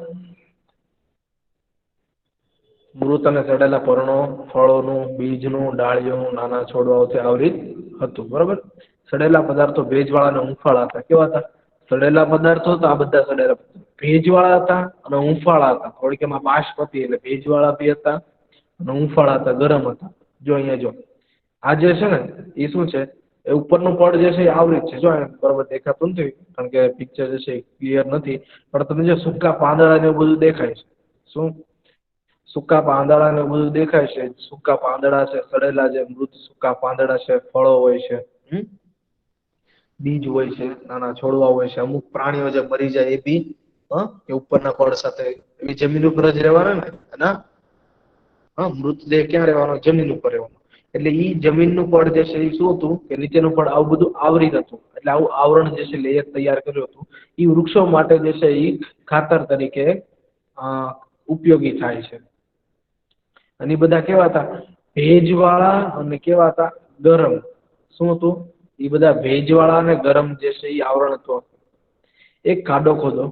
મૃત અને સડેલા પર્ણો, ફળોનું, બીજનું, ડાળીઓનું, નાના છોડવાઓથી આવૃત હતું. બરોબર. સડેલા પદાર્થો ભેજવાળા અને હૂંફાળા હતા. કેવા હતા? સડેલા પદાર્થો હતા, આ બધા સડેલા ભેજવાળા હતા અને હૂંફાળા હતા. થોડીક એમાં બાષ્પ હતી એટલે ભેજવાળા બી હતા અને હૂંફાળા હતા, ગરમ હતા. જો અહીંયા જો આ જે છે ને એ શું છે, એ ઉપરનું પડ જે છે એ આવૃત છે. જો બરોબર દેખાતું નથી કારણ કે પિક્ચર જે છે ક્લિયર નથી, પણ તમને જો સૂકા પાંદડા ને એવું બધું દેખાય છે. શું? સૂકા પાંદડા ને બધું દેખાય છે. સૂકા પાંદડા છે, સડેલા છે, મૃત સૂકા પાંદડા છે, ફળો હોય છે, બીજ હોય છે, નાના છોડવા હોય છે. અમુક પ્રાણીઓ જે મરી જાય એ બી એ ઉપરના પડ સાથે એ જમીન ઉપર જ રહેવાના ને. મૃતદેહ ક્યાં રહેવાનો? જમીન ઉપર રહેવાનો. એટલે ઈ જમીનનું પડ જે છે એ શું હતું કે નીચેનું પડ આવું બધું આવરિત હતું. એટલે આવું આવરણ જે છે લેયર તૈયાર કર્યું હતું. એ વૃક્ષો માટે જે છે એ ખાતર તરીકે ઉપયોગી થાય છે. અને બધા કેવા હતા? ભેજવાળા અને કેવા હતા? ગરમ. શું હતું? એ બધા ભેજવાળા અને ગરમ જે છે એ આવરણ હતું. એક ખાડો ખોદો.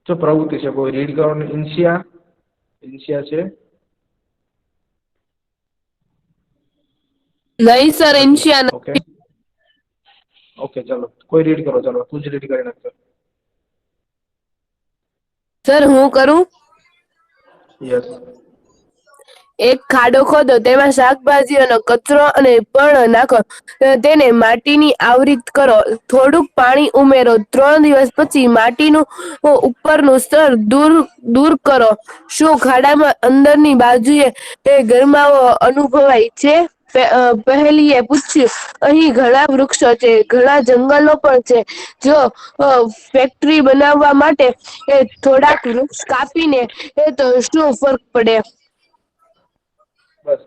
જો પ્રવૃત્તિ છે કોઈ રીડ કરવાની. ઇન્શિયા છે? નહીં સર, નથી. ઇન્શિયા ઓકે ઓકે, ચલો કોઈ રીડ કરો. ચલો તું જ રીડ કરી નાખજો. સર હું કરું? યસ. એક ખાડો ખોદો, તેમાં શાકભાજીઓનો કચરો અને પર્ણ નાખો. તેને માટીની આવૃત કરો. થોડુંક પાણી ઉમેરો. 3 દિવસ પછી માટીનું ઉપરનું સ્તર દૂર કરો. શું ખાડામાં અંદરની બાજુએ ગરમાવો અનુભવાય છે? પહેલીએ પૂછ્યું. અહીં ઘણા વૃક્ષો છે, ઘણા જંગલો પણ છે. જો ફેક્ટરી બનાવવા માટે થોડાક વૃક્ષ કાપીને તો શું ફરક પડે? બસ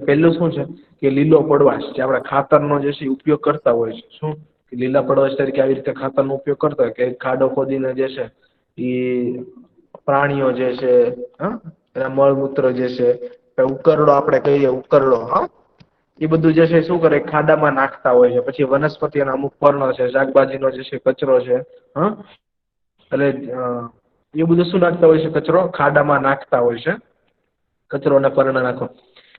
પેલું શું છે કે લીલો પડવાશ જે આપડા ખાતરનો જે છે ઉપયોગ કરતા હોય છે. શું લીલા પડવાશ તરીકે આવી રીતે ખાતરનો ઉપયોગ કરતા હોય કે ખાડો ખોદીને જે છે એ પ્રાણીઓ જે છે એના મળમૂત્ર જે છે, ઉકરડો આપડે કહીએ, ઉકરડો એ બધું જે છે શું કરે, ખાડામાં નાખતા હોય છે. પછી વનસ્પતિના અમુક પર્ણો છે, શાકભાજીનો જે છે કચરો છે, એટલે એ બધું શું નાખતા હોય છે? કચરો ખાડામાં નાખતા હોય છે. કચરો અને પર્ણ નાખો.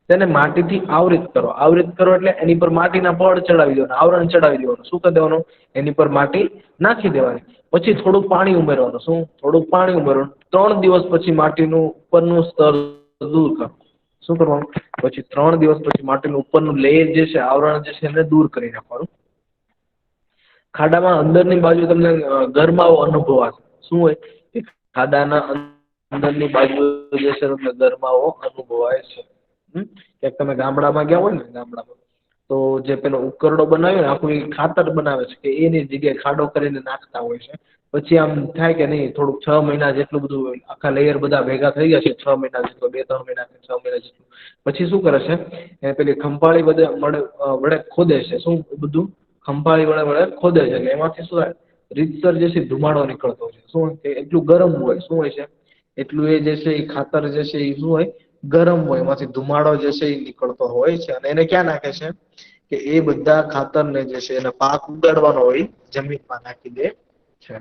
તેને માટીથી આવરિત કરો. આવરિત કરો એટલે એની પર માટીના પડ ચડાવી દેવાના, આવરણ ચડાવી દેવાનું. શું કરી દેવાનું? એની પર માટી નાખી દેવાની. પછી થોડુંક પાણી ઉમેરવાનું. શું? થોડુંક પાણી ઉમેરવાનું. 3 દિવસ પછી માટીનું ઉપરનું સ્તર દૂર કરો. શું કરવાનું? પછી 3 દિવસ પછી માટીનું ઉપરનું લેયર જે છે, આવરણ જે છે, એને દૂર કરી નાખવાનું. ખાડામાં અંદરની બાજુ તમને ગરમાવો અનુભવાશે. શું હોય? કે ખાડાના અંદરની બાજુ જે છે તમને ગરમાવો અનુભવાય છે. ક્યાંક તમે ગામડામાં ગયા હોય ને, ગામડામાં તો જે પેલો ઉકરડો બનાવ્યો ને, આખું એ ખાતર બનાવે છે કે એની જગ્યાએ ખાડો કરીને નાખતા હોય છે. પછી આમ થાય કે નહીં, થોડુંક 6 મહિના જેટલું બધું આખા લેયર બધા ભેગા થઈ ગયા છે, 6 મહિના જેટલું, 2-3 મહિના 6 મહિના જેટલું. પછી શું કરે છે? એ પેલી ખંપાળી વડે ખોદે છે. શું બધું? ખંપાળી વડે ખોદે છે. એટલે એમાંથી શું થાય? રીતસર જે છે ધુમાડો નીકળતો હોય છે. શું? કે એટલું ગરમ હોય. શું હોય છે? એટલું એ જે છે એ ખાતર જે છે એ શું હોય? ગરમ હોય. એમાંથી ધુમાડો જે છે એ નીકળતો હોય છે. અને એને ક્યાં નાખે છે? કે એ બધા ખાતરને જે છે એને પાક ઉગાડવાનો હોય જમીનમાં નાખી દે છે.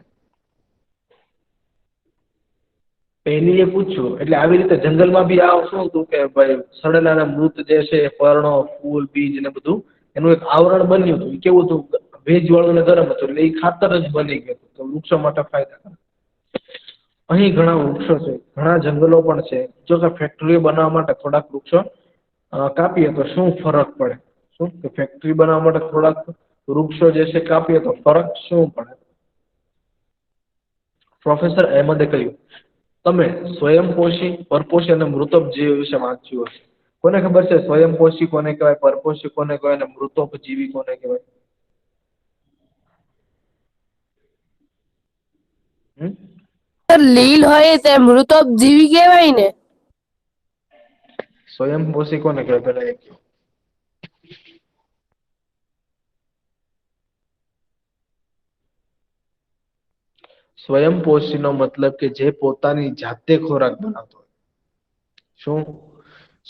પહેલી એ પૂછ્યું એટલે આવી રીતે જંગલમાં બી આ શું હતું કે ભાઈ સડેલા મૃત જે છે, પર્ણો, ફૂલ, બીજ ને બધું એનું એક આવરણ બન્યું હતું. કેવું હતું? ભેજવાળું ને ગરમ હતું. એટલે એ ખાતર જ બની ગયું હતું. તો વૃક્ષો માટે ફાયદાકારક. અહીં ઘણા વૃક્ષો છે, ઘણા જંગલો પણ છે. જો કે ફેક્ટરીઓ બનાવવા માટે થોડાક વૃક્ષો કાપીએ તો શું ફરક પડે? શું? કે ફેક્ટરી બનાવવા માટે થોડાક વૃક્ષો જે છે કાપીએ તો ફરક શું પડે? પ્રોફેસર અહેમદે કહ્યું, તમે સ્વયંપોષી, પરપોષી અને મૃતોપજીવી વિશે વાંચ્યું હશે. કોને ખબર છે સ્વયંપોષી કોને કહેવાય, પરપોષી કોને કહેવાય અને મૃતોપજીવી કોને કહેવાય? લીલ હોય તે મૃતોપજીવી કહેવાય ને. સ્વયંપોષી કોને કહેવાય? પેલા એ કહો. સ્વયંપોષીનો મતલબ કે જે પોતાની જાતે ખોરાક બનાવતો હોય. શું?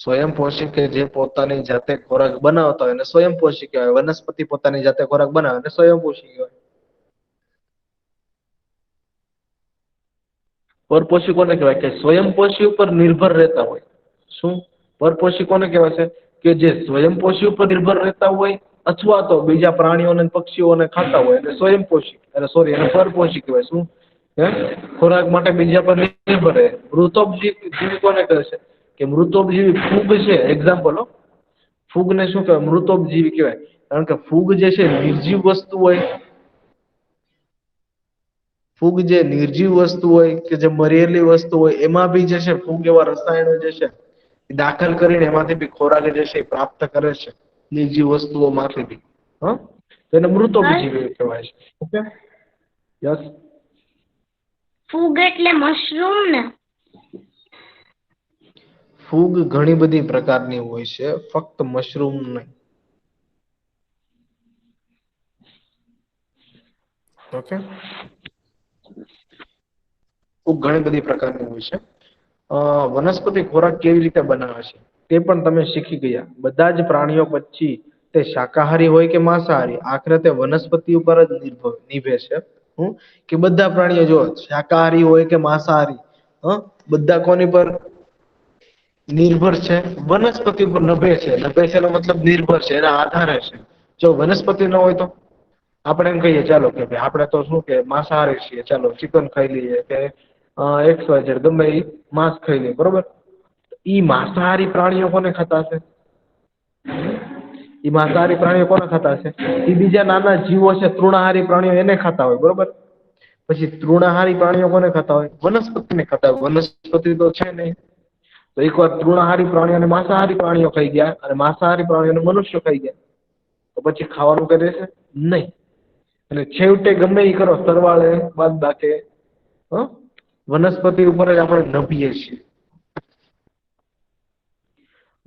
સ્વયંપોષી કે જે પોતાની જાતે ખોરાક બનાવતા હોય એને સ્વયંપોષી કહેવાય. વનસ્પતિ પોતાની જાતે ખોરાક બનાવે એને સ્વયંપોષી કહેવાય. પરપોષી કોને કહેવાય? કે સ્વયંપોષી ઉપર નિર્ભર રહેતા હોય. શું? પરપોષી કોને કહેવાય છે? કે જે સ્વયંપોષી ઉપર નિર્ભર રહેતા હોય અથવા તો બીજા પ્રાણીઓને પક્ષીઓને ખાતા હોય એટલે સ્વયંપોષી, એને પરપોષી કહેવાય. શું? ખોરાક માટે બીજા પર નિર્ભર રહે. મૃતોપજીવી કોને કહે છે? કે મૃતોપજીવી ફૂગ છે. એક્ઝામ્પલ, ફૂગને શું કહેવાય? મૃતોપજીવી કહેવાય. કારણ કે ફૂગ જે છે નિર્જીવ વસ્તુ હોય. ફૂગ જે નિર્જીવ વસ્તુ હોય કે જે મરેલી વસ્તુ હોય એમાં બી જે છે ફૂગ એવા રસાયણો જે છે દાખલ કરીને એમાંથી બી ખોરાક જે છે પ્રાપ્ત કરે છે, નિર્જીવ વસ્તુઓમાંથી બી. તેને મૃતોપજીવી કહેવાય છે. Okay, yes. ફૂગ એટલે મશરૂમ ને? ફૂગ ઘણી બધી પ્રકારની હોય છે, ફક્ત મશરૂમ નહીં. ઓકે, ફૂગ ઘણી બધી પ્રકારની હોય છે. વનસ્પતિ ખોરાક કેવી રીતે બનાવે છે તે પણ તમે શીખી ગયા. બધા જ પ્રાણીઓ પછી તે શાકાહારી હોય કે માંસાહારી, આખરે તે વનસ્પતિ ઉપર જ નિભે છે. કે બધા પ્રાણીઓ જો શાકાહારી હોય કે માંસાહારી, બધા કોની પર નિર્ભર છે? વનસ્પતિ ઉપર નભે છે. નભે છે એનો મતલબ નિર્ભર છે, એના આધારે છે. જો વનસ્પતિ ન હોય તો આપણે એમ કહીએ ચાલો કે ભાઈ આપણે તો શું કે માંસાહારી છીએ, ચાલો ચિકન ખાઈ લઈએ કે XYZ ગમે એ માંસ ખાઈ લઈએ, બરોબર? ઈ માંસાહારી પ્રાણીઓ કોને ખાતા હશે? ઈ માંસાહારી પ્રાણીઓ કોને ખાતા હશે? ઈ બીજા નાના જીવો છે, તૃણાહારી પ્રાણીઓ એને ખાતા હોય, બરોબર? પછી તૃણાહારી પ્રાણીઓ કોને ખાતા હોય? વનસ્પતિને ખાતા હોય. વનસ્પતિ તો છે નહીં. તો એકવાર તૃણાહારી પ્રાણીઓ અને માંસાહારી પ્રાણીઓ ખાઈ ગયા અને માંસાહારી પ્રાણીઓને મનુષ્ય ખાઈ ગયા, તો પછી ખાવાનું કઈ રહેશે નહીં. અને છેવટે ગમે એ કરો સરવાળે બાદ બાકે વનસ્પતિ ઉપર જ આપણે નભીએ છીએ.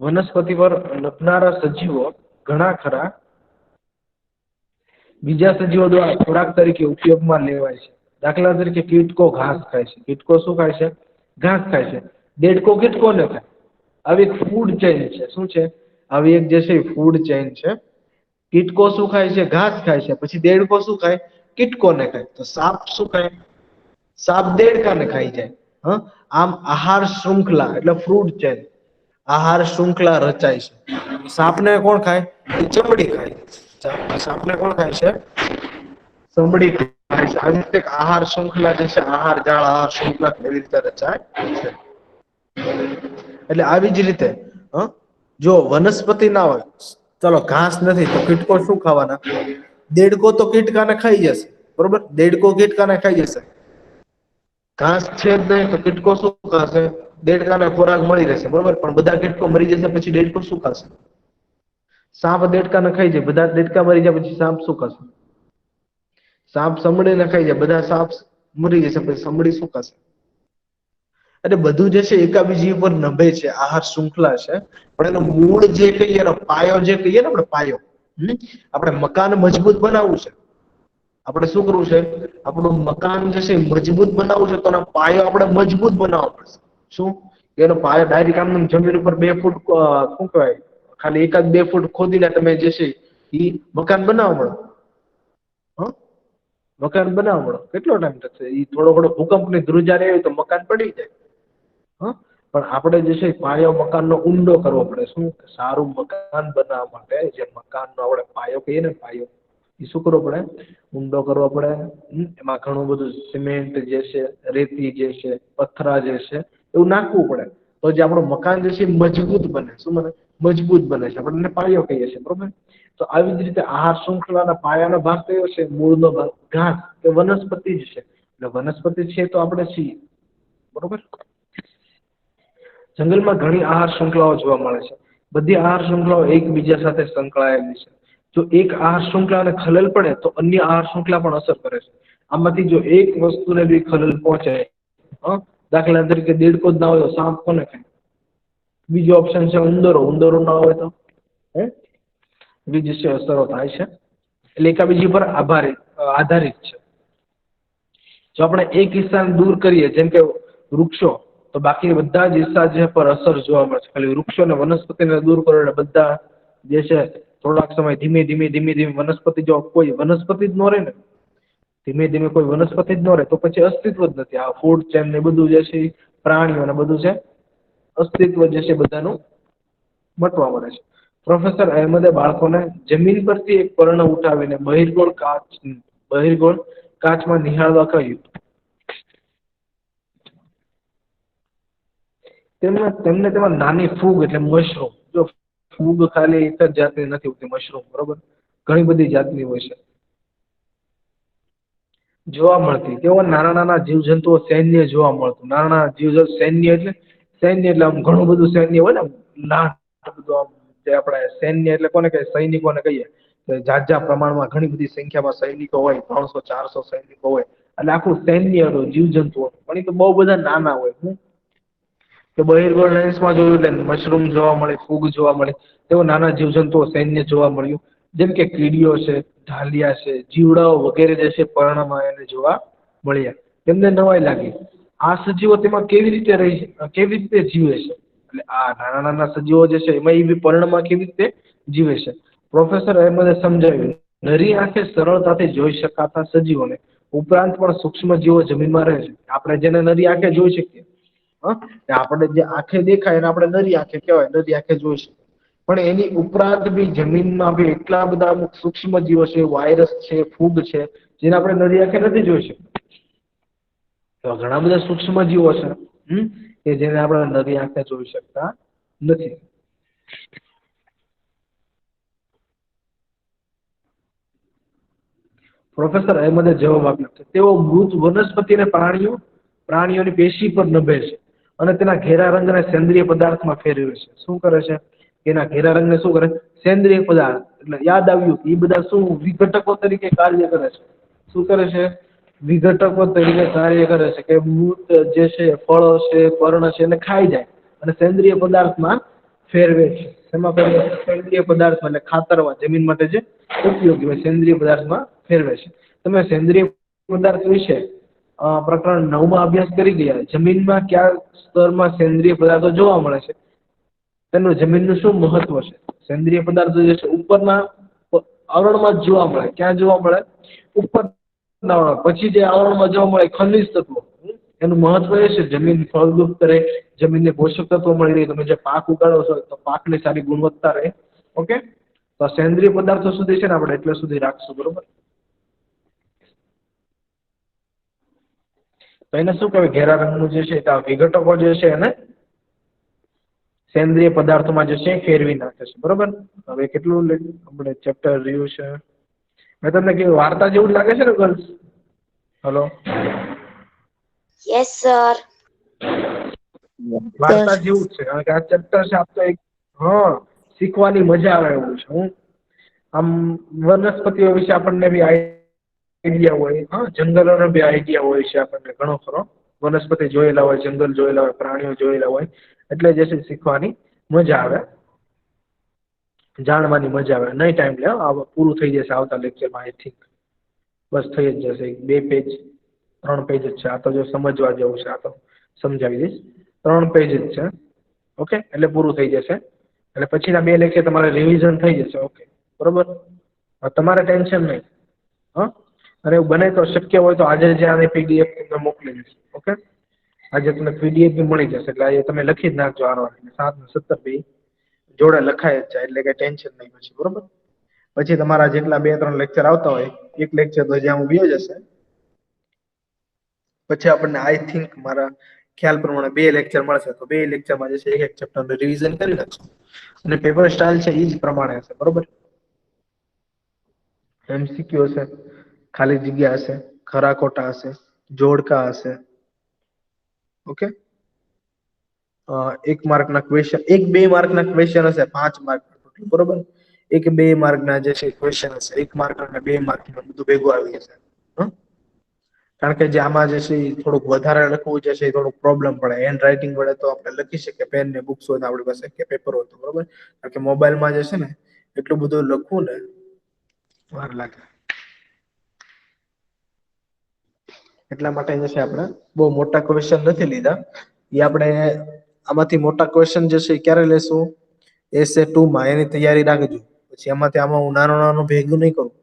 વનસ્પતિ પર નભનારા સજીવો ઘણા ખરા બીજા સજીવો દ્વારા ખોરાક તરીકે ઉપયોગમાં લેવાય છે. દાખલા તરીકે કીટકો ઘાસ ખાય છે. કીટકો શું ખાય છે? ઘાસ ખાય છે. દેડકો કીટકોને ખાય. આવી એક ફૂડ ચેઇન છે. શું છે? આવી એક જે છે ફૂડ ચેઇન છે. કીટકો શું ખાય છે? ઘાસ ખાય છે. પછી દેડકો શું ખાય? કીટકોને ખાય. તો સાપ શું ખાય? સાપ દેડકાને ખાઈ જાય. આમ આહાર શૃંખલા એટલે ફૂડ ચેઇન. આહાર શૃંખલા રચાય છે. સાપને કોણ ખાય? ચમડી ખાય. સાપને કોણ ખાય છે? ચમડી ખાય છે. આવી રીતે આહાર શૃંખલા જે છે, આહાર જાળ, આહાર શૃંખલા એવી રીતે રચાય છે. એટલે આવી જ રીતે જો વનસ્પતિ ના હોય, ચલો ઘાસ નથી તો કીટકો શું ખાવાના? દેડકો તો કીટકાને ખાઈ જશે, બરોબર? દેડકો કીટકાને ખાઈ જશે. ઘાસ છે જ નહીં તો કીટકો શું ખાશે? દેડકાને ખોરાક મળી રહેશે, બરોબર? પણ બધા કીટકો મરી જશે પછી દેડકો શું ખાશે? સાપ દેડકાને ખાઈ જાય, બધા દેડકા મરી જાય પછી સાપ શું ખાશે? સાપ સમડીને ખાઈ જાય, બધા સાપ મરી જશે પછી સમડી શું ખાશે? એટલે બધું જે છે એકાબીજી ઉપર નભે છે, આહાર શૃંખલા છે. પણ એનો મૂળ જે કહીએ, એનો પાયો જે કહીએ ને આપણે, પાયો, આપણે મકાન મજબૂત બનાવવું છે. આપણે શું કરવું છે? આપણું મકાન જે છે મજબૂત બનાવવું છે, તો એનો પાયો આપણે મજબૂત બનાવવો પડશે. શું? એનો પાયો ડાયરેક્ટ આમ જમીન ઉપર 2 ફૂટ શું કહેવાય, ખાલી 1-2 ફૂટ ખોદીને તમે જે છે એ મકાન બનાવો પડે. મકાન બનાવવા મળો કેટલો ટાઈમ થશે? એ થોડો ઘણો ભૂકંપની ધ્રુજારી આવી તો મકાન પડી જાય. પણ આપણે જે છે પાયો મકાનનો ઊંડો કરવો પડે. શું? સારું મકાન બનાવવા માટે જે મકાનનો આપણે પાયો કહીએ ને, પાયો, એ શું કરવો પડે? ઊંડો કરવો પડે. એમાં ઘણું બધું સિમેન્ટ જે છે, રેતી જે છે, પથરા જે છે, એવું નાખવું પડે. તો જે આપણું મકાન જે છે મજબૂત બને. શું બને? મજબૂત બને છે. આપણે એને પાયો કહીએ છીએ, બરોબર? તો આવી જ રીતે આહાર શૃંખલાના પાયાનો ભાગ કયો છે? મૂળનો ભાગ ઘાસ કે વનસ્પતિ જ છે. એટલે વનસ્પતિ છે તો આપણે છીએ, બરોબર? જંગલમાં ઘણી આહાર શૃંખલાઓ જોવા મળે છે. બધી આહાર શૃંખલાઓ એકબીજા સાથે સંકળાયેલી છે. જો એક આહાર શૃંખલાને ખલેલ પડે તો અન્ય આહાર શૃંખલા પણ અસર કરે છે. આમાંથી જો એક વસ્તુને બી ખલેલ પહોંચે, દાખલા તરીકે દેડકો જ ના હોય તો સાપ કોને ખાય? બીજો ઓપ્શન છે ઉંદરો. ઉંદરો ના હોય તો બીજી છે અસરો થાય છે. એટલે એકાબીજી પર આધારિત છે. જો આપણે એક હિસ્સાને દૂર કરીએ, જેમ કે વૃક્ષો, તો બાકી બધા જ હિસ્સા જે પર અસર જોવા મળે છે. ખાલી વૃક્ષોને વનસ્પતિને દૂર કરો એટલે બધા જે છે થોડાક સમય ધીમે ધીમે વનસ્પતિ, જો કોઈ વનસ્પતિ જ ન રહે ને, ધીમે ધીમે કોઈ વનસ્પતિ જ ન રહે તો પછી અસ્તિત્વ જ નથી. આ ફૂડ ચેન ને બધું જે છે, પ્રાણીઓ ને બધું છે, અસ્તિત્વ જે છે બધાનું મટવા મળે છે. પ્રોફેસર અહેમદે બાળકોને જમીન પરથી એક પર્ણ ઉઠાવીને બહિર્ગોળ કાચમાં નિહાળવા કહ્યું. તેમને તેમાં નાની ફૂગ એટલે મશરૂમ, જો ફૂગ ખાલી એક જ જાતની નથી હોતી, મશરૂમ, બરોબર, ઘણી બધી જાતની હોય છે, જોવા મળતી. તેઓ નાના નાના જીવજંતુઓ સૈન્ય જોવા મળતું. નાના નાના જીવજંતુ સૈન્ય એટલે આમ ઘણું બધું સૈન્ય હોય ને, લાખ બધું આમ, જે આપણે સૈન્ય એટલે કોને કહીએ? સૈનિકોને કહીએ. ઝાઝા પ્રમાણમાં ઘણી બધી સંખ્યામાં સૈનિકો હોય, 300-400 સૈનિકો હોય, એટલે આખું સૈન્ય હતું જીવજંતુઓ. પણ એ તો બહુ બધા નાના હોય. તો બહિર્ગોળ લેન્સમાં જોયું એટલે મશરૂમ જોવા મળે, ફૂગ જોવા મળે. તેઓ નાના જીવજંતુઓ સૈન્ય જોવા મળ્યું, જેમ કે કીડીઓ છે, ઢાલિયા છે, જીવડાઓ વગેરે જે છે પર્ણમાં એને જોવા મળ્યા. તેમને નવાઈ લાગી, આ સજીવો તેમાં કેવી રીતે જીવે છે? એટલે આ નાના નાના સજીવો જે છે એમાં એ બી પર્ણમાં કેવી રીતે જીવે છે? પ્રોફેસર અહેમદે સમજાવ્યું, નરી આંખે સરળતાથી જોઈ શકાતા સજીવોને ઉપરાંત પણ સૂક્ષ્મ જીવો જમીનમાં રહે છે. આપણે જેને નરી આંખે જોઈ શકીએ, આપણે જે આંખે દેખાય એને આપણે નરી આંખે કહેવાય, નરી આંખે જોઈ શકીએ. પણ એની ઉપરાંત બી જમીનમાં બી એટલા બધા અમુક સૂક્ષ્મ જીવો છે, વાયરસ છે, ફૂગ છે, જેને આપણે નરી આંખે નથી જોઈ શકતા. તો ઘણા બધા સૂક્ષ્મ જીવો છે કે જેને આપણે નરી આંખે જોઈ શકતા નથી. પ્રોફેસર અહેમદે જવાબ આપ્યો કે તેઓ મૃત વનસ્પતિ અને પ્રાણીઓની પેશી પર નભે છે અને તેના ઘેરા રંગને સેન્દ્રિય પદાર્થમાં ફેરવે છે. શું કરે છે? એના ઘેરા રંગને શું કરે? સેન્દ્રિય પદાર્થ. એટલે યાદ આવ્યું, એ બધા શું વિઘટકો તરીકે કાર્ય કરે છે. શું કરે છે? વિઘટકો તરીકે કાર્ય કરે છે. કે મૃત જે છે ફળો છે, પર્ણ છે, એને ખાઈ જાય અને સેન્દ્રિય પદાર્થમાં ફેરવે છે. એમાં સેન્દ્રિય પદાર્થમાં એટલે ખાતરમાં, જમીન માટે જે ઉપયોગી હોય સેન્દ્રિય પદાર્થમાં ફેરવે છે. તમે સેન્દ્રિય પદાર્થ વિશે પ્રકરણ 9માં અભ્યાસ કરી ગયા. જમીનમાં કયા સ્તરમાં સેન્દ્રિય પદાર્થો જોવા મળે છે? તેનું જમીનનું શું મહત્વ છે? સેન્દ્રિય પદાર્થો જે છે ઉપરના આવરણમાં જ જોવા મળે. ક્યાં જોવા મળે? ઉપરના આવરણ. પછી જે આવરણમાં જોવા મળે ખનિજ તત્વો, એનું મહત્વ એ છે જમીન ફળદ્રુપ રહે, જમીનને પોષક તત્વો મળી રહે, તમે જે પાક ઉગાડો છો તો પાકની સારી ગુણવત્તા રહે. ઓકે, તો સેન્દ્રિય પદાર્થો સુધી છે ને આપણે એટલે સુધી રાખશું, બરોબર. તો એને શું કહેવાય, ઘેરા રંગનું જે છે આ વિઘટકો જે છે એને સેન્દ્રિય પદાર્થોમાં જે છે ફેરવી નાખે છે, બરોબર. હવે કેટલું આપણે ચેપ્ટર રહ્યું છે, મેં તમને કીધું વાર્તા જેવું જ લાગે છે ને ગર્લ્સ? Hello, yes sir. વાર્તા જેવું જ છે, કારણ કે આ ચેપ્ટર છે આપ તો એક શીખવાની મજા આવે એવું છે. હું આમ વનસ્પતિઓ વિશે આપણને બી આઈડિયા હોય, જંગલોનો બી આઈડિયા હોય છે આપણને ઘણો ખરો. વનસ્પતિ જોયેલા હોય, જંગલ જોયેલા હોય, પ્રાણીઓ જોયેલા હોય, એટલે જે છે શીખવાની મજા આવે, જાણવાની મજા આવે. નહીં ટાઈમ લે, પૂરું થઈ જશે આવતા લેક્ચરમાં આઈ થિંક. બસ થઈ જ જશે, 2 પેજ 3 પેજ જ છે. આ તો જો સમજવા જેવું છે, આ તો સમજાવી દઈશ. 3 પેજ જ છે. ઓકે, એટલે પૂરું થઈ જશે. એટલે પછીના 2 લેક્ચર તમારે રિવિઝન થઈ જશે. ઓકે, બરોબર. તમારે ટેન્શન નહીં. અને એવું બને તો શક્ય હોય તો આજે જે આની પીડીએફ તમને મોકલી દઈશ. ઓકે, આજે તમને પીડીએફ બી મળી જશે, એટલે આજે તમે લખી જ નાખજો. આનો 7 ને 17 બી જોડે લખાય જ જાય, એટલે કઈ ટેન્શન નહીં પછી, બરોબર. પછી તમારા જેટલા 2-3 લેક્ચર આવતા હોય, એક લેક્ચર તો જ્યાં હું ગયો જશે. પછી આપણને આઈ થિંક મારા ખ્યાલ પ્રમાણે 2 લેક્ચર મળશે, તો 2 લેક્ચરમાં જે છે એક ચેપ્ટરનું રિવિઝન કરી નાખશું. અને પેપર સ્ટાઇલ છે એ જ પ્રમાણે હશે, બરોબર. એમસીક્યુ હશે, ખાલી જગ્યા હશે, ખરા ખોટા હશે, જોડકા હશે. ઓકે, 1 માર્કના ક્વેશ્ચન, 1-2 માર્કના ક્વેશ્ચન હશે, 5 માર્ક, બરોબર. 1-2 માર્કના જે છે ક્વેશ્ચન હશે, 1 માર્ક અને 2 માર્કનું બધું ભેગું આવી જશે. કારણ કે જે આમાં જે છે થોડુંક વધારે લખવું જે છે એ થોડુંક પ્રોબ્લેમ પડે. હેન્ડ રાઇટિંગ વડે તો આપણે લખી શકીએ, પેન ને બુક્સ હોય આપણી પાસે કે પેપર હોય તો, બરોબર. કારણ કે મોબાઈલમાં જે છે ને એટલું બધું લખવું ને વાર લાગે. એટલા માટે જે છે આપણે બહુ મોટા ક્વેશ્ચન નથી લીધા. એ આપણે આમાંથી મોટા ક્વેશ્ચન જે છે ક્યારે લેશું, એસે 2 માં. એની તૈયારી રાખજો. પછી આમાંથી આમાં હું નાનું ભેગું નહીં કરું,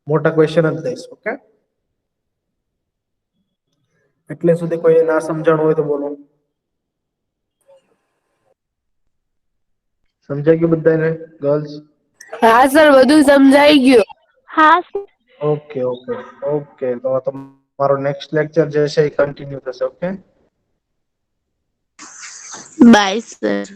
મોટા ક્વેશ્ચન જ લઈશ. ઓકે, એટલે સુધી કોઈ ના સમજણ હોય તો બોલો. સમજાઈ ગયું બધાને ગર્લ્સ? હા સર, બધું સમજાઈ ગયું. હા ઓકે ઓકે ઓકે, તો તમારો નેક્સ્ટ લેક્ચર જે છે એ કન્ટિન્યુ થશે. Okay, bye sir.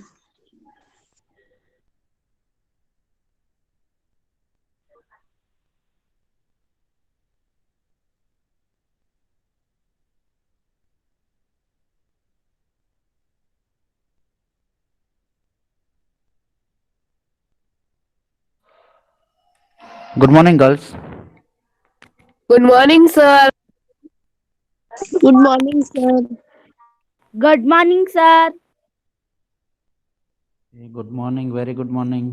Good morning, girls. Good morning sir. Good morning sir. Good morning sir. Good morning, very good morning.